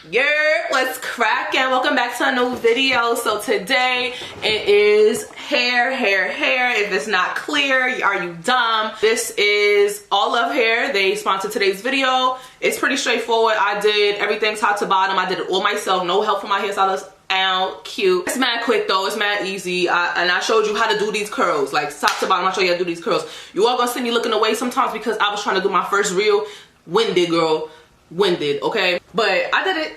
What's cracking? Welcome back to a new video. So today it is hair. If it's not clear, are you dumb? This is Allove hair. They sponsored today's video. It's pretty straightforward. I did everything top to bottom. I did it all myself. No help from my hairstylist. Ow, cute. It's mad quick though. It's mad easy. And I showed you how to do these curls, like top to bottom. I show you how to do these curls. You all gonna see me looking away sometimes because I was trying to do my first reel. Winded, girl. Winded, okay? But I did it.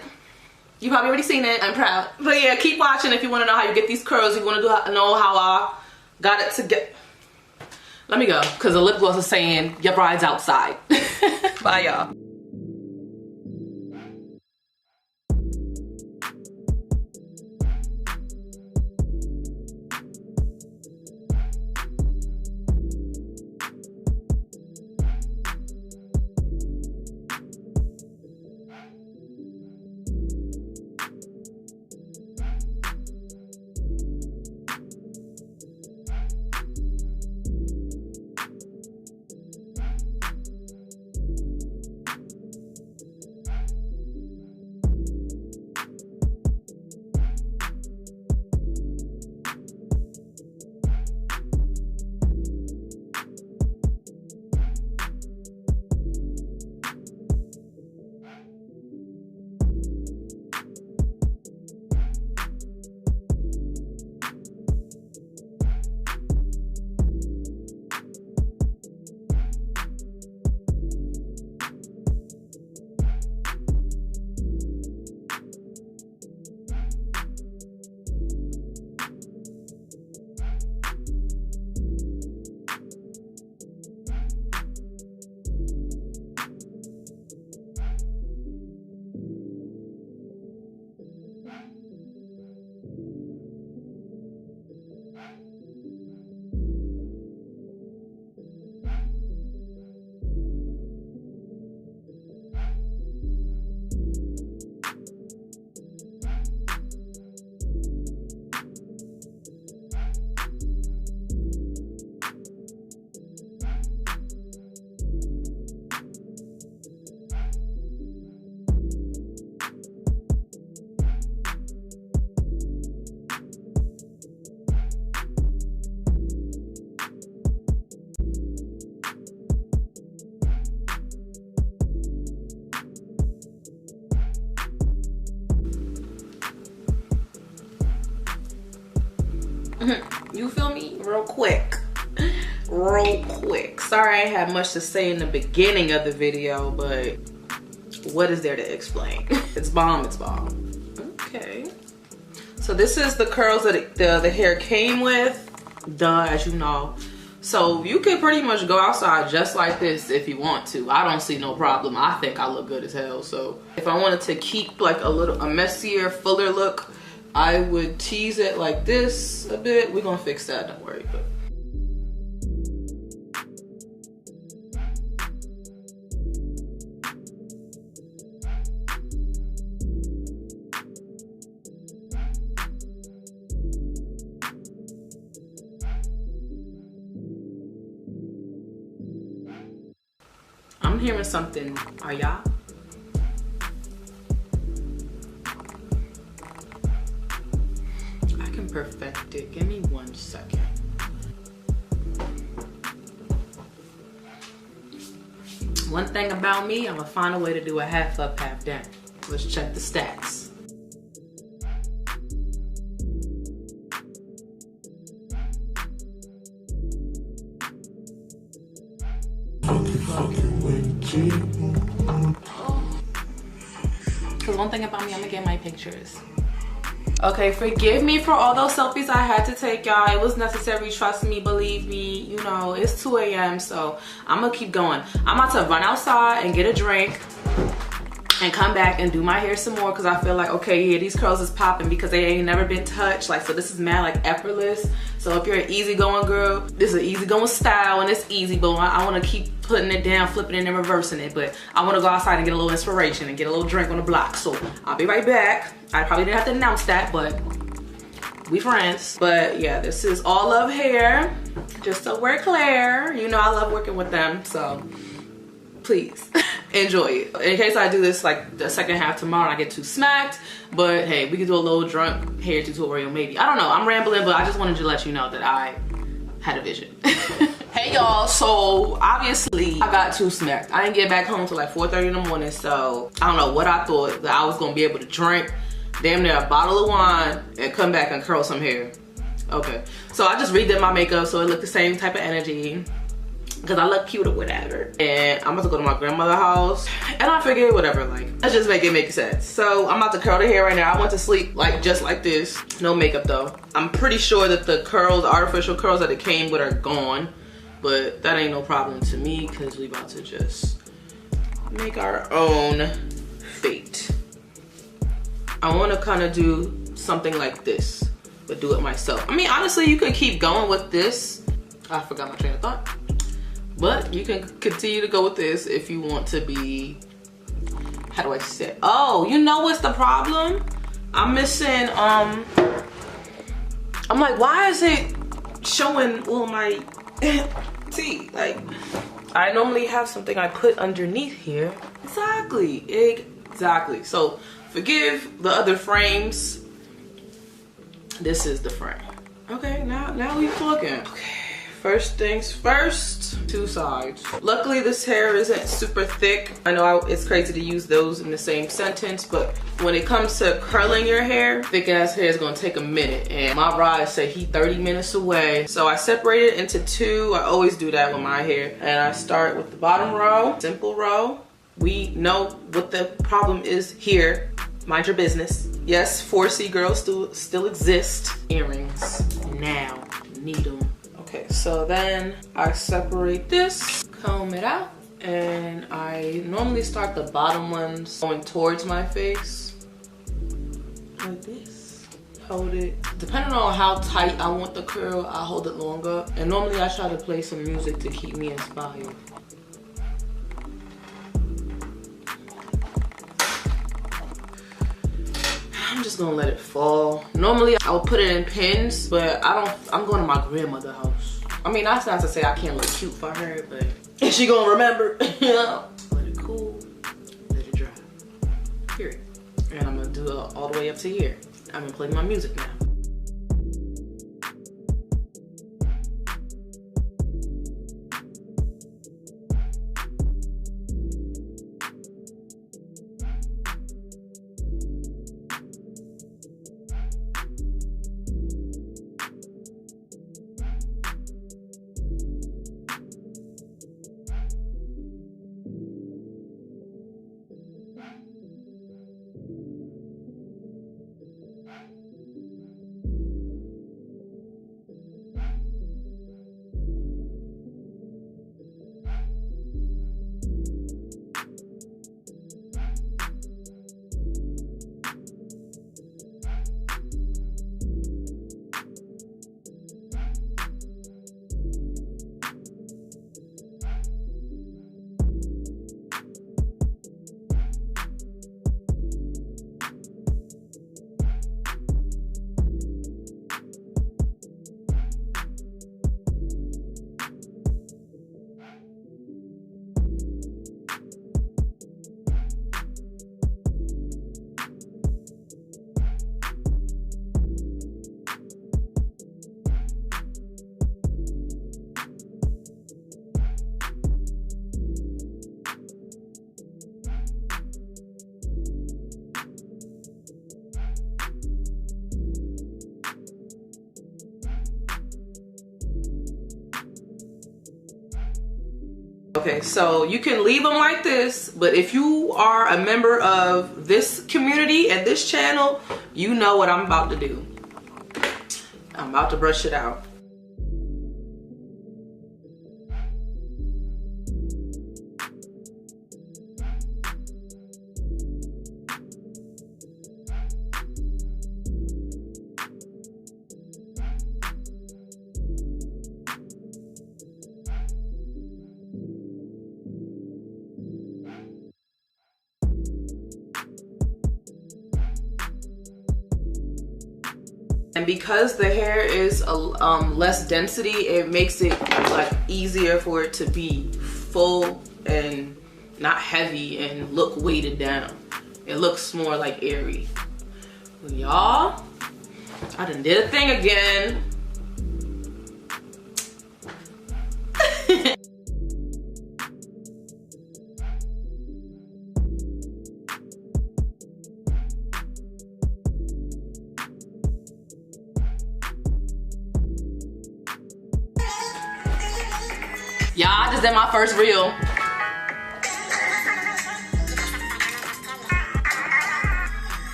You probably already seen it. I'm proud. But yeah, keep watching if you want to know how you get these curls. If you want to know how I got it to get. Let me go, because the lip gloss is saying your bride's outside. Bye, y'all. You feel me? Real quick. Sorry I had much to say in the beginning of the video, but what is there to explain? It's bomb. Okay. So this is the curls that the hair came with. Duh, as you know. So you can pretty much go outside just like this if you want to. I don't see no problem. I think I look good as hell. So if I wanted to keep like a messier, fuller look, I would tease it like this a bit. We're gonna fix that, don't worry. But I'm hearing something. Are y'all? Perfect it. Give me 1 second. One thing about me, I'm gonna find a way to do a half up, half down. Let's check the stats. Because one thing about me, I'm gonna get my pictures. Okay, forgive me for all those selfies I had to take, y'all. It was necessary, trust me, believe me. You know, it's 2 a.m. so I'm gonna keep going. I'm about to run outside and get a drink and come back and do my hair some more because I feel like, okay, yeah, these curls is popping because they ain't never been touched. Like, so this is mad like effortless. So if you're an easygoing girl, this is an easygoing style and it's easy, but I want to keep putting it down, flipping it and reversing it. But I want to go outside and get a little inspiration and get a little drink on the block. So I'll be right back. I probably didn't have to announce that, but we friends. But yeah, this is Allove hair, just so we're clear. You know I love working with them, so please enjoy it. In case I do this like the second half tomorrow and I get too smacked, but hey, we can do a little drunk hair tutorial maybe. I don't know, I'm rambling, but I just wanted to let you know that I had a vision. Hey y'all, so obviously I got too smacked. I didn't get back home till like 4:30 in the morning, so I don't know what I thought that I was gonna be able to drink damn near a bottle of wine and come back and curl some hair. Okay, so I just redid my makeup so it looked the same type of energy because I look cute or whatever. And I'm about to go to my grandmother's house and I figured whatever, like let's just make it make sense. So I'm about to curl the hair right now. I went to sleep like just like this, no makeup though. I'm pretty sure that the curls, artificial curls that it came with are gone, but that ain't no problem to me because we about to just make our own fate. I want to kind of do something like this, but do it myself. I mean, honestly, you could keep going with this. I forgot my train of thought. But you can continue to go with this if you want to be, how do I say? Oh, you know what's the problem? I'm missing, I'm like, why is it showing all my teeth? Like, I normally have something I put underneath here. Exactly. So forgive the other frames. This is the frame. Okay, now we talking. Okay. First things first, two sides. Luckily this hair isn't super thick. I know it's crazy to use those in the same sentence, but when it comes to curling your hair, thick ass hair is gonna take a minute. And my ride said he 30 minutes away. So I separate it into two. I always do that with my hair. And I start with the bottom row, simple row. We know what the problem is here. Mind your business. Yes, 4C girls still exist. Earrings, now, need them. Okay, so then I separate this, comb it out, and I normally start the bottom ones going towards my face, like this. Hold it. Depending on how tight I want the curl, I hold it longer. And normally I try to play some music to keep me inspired. I'm just gonna let it fall. Normally I would put it in pins, but I'm going to my grandmother's house. I mean, that's not to say I can't look cute for her, but is she gonna remember? You know? Let it cool, let it dry. Period. And I'm gonna do it all the way up to here. I'm gonna play my music now. Okay, so you can leave them like this, but if you are a member of this community and this channel, you know what I'm about to do. I'm about to brush it out. And because the hair is less density, it makes it like easier for it to be full and not heavy and look weighted down. It looks more like airy. Y'all, I done did a thing again. Y'all, I just did my first reel.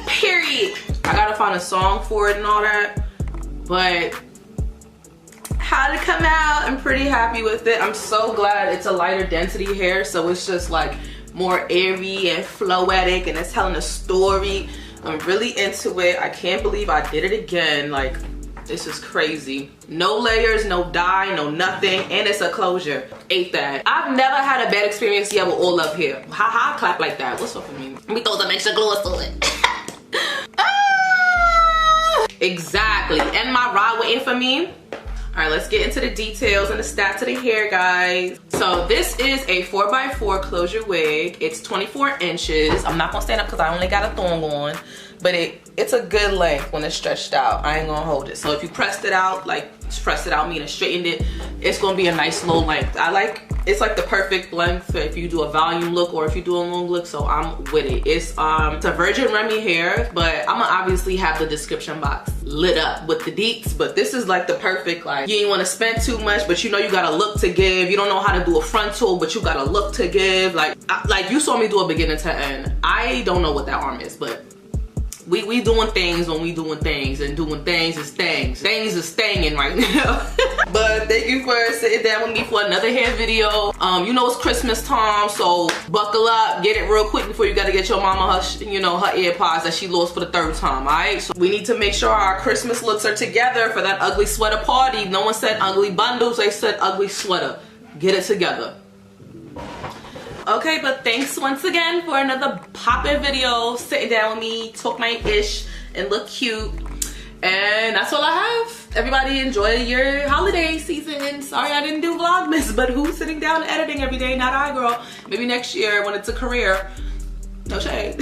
Period. I gotta find a song for it and all that, but how did it come out? I'm pretty happy with it. I'm so glad it's a lighter density hair, so it's just like more airy and floetic, and it's telling a story. I'm really into it. I can't believe I did it again. Like, this is crazy. No layers, no dye, no nothing, and it's a closure. Ate that. I've never had a bad experience yet with Allove hair. Ha, clap like that. What's up with me? Let me throw some extra gloss to it. Exactly. And my rod waiting for me. All right, let's get into the details and the stats of the hair, guys. So this is a 4x4 closure wig. It's 24 inches. I'm not gonna stand up because I only got a thong on, but it's a good length when it's stretched out. I ain't gonna hold it. So if you pressed it out, like pressed it out, meaning straightened it, it's gonna be a nice low length. It's like the perfect length if you do a volume look or if you do a long look, so I'm with it. It's a Virgin Remy hair, but I'm gonna obviously have the description box lit up with the deets, but this is like the perfect, like, you ain't wanna spend too much, but you know you got a look to give. You don't know how to do a frontal, but you got a look to give. Like you saw me do a beginning to end. I don't know what that arm is, but we doing things when we doing things, and doing things is things. Things is staying right now. But thank you for sitting down with me for another hair video. You know it's Christmas time, so buckle up, get it real quick before you gotta get your mama her, you know, her AirPods that she lost for the 3rd time, alright? So we need to make sure our Christmas looks are together for that ugly sweater party. No one said ugly bundles, they said ugly sweater. Get it together. Okay, but thanks once again for another poppin' video, sitting down with me, talk my ish, and look cute. And that's all I have. Everybody enjoy your holiday season. Sorry I didn't do Vlogmas, but who's sitting down and editing every day? Not I, girl. Maybe next year when it's a career. No shade.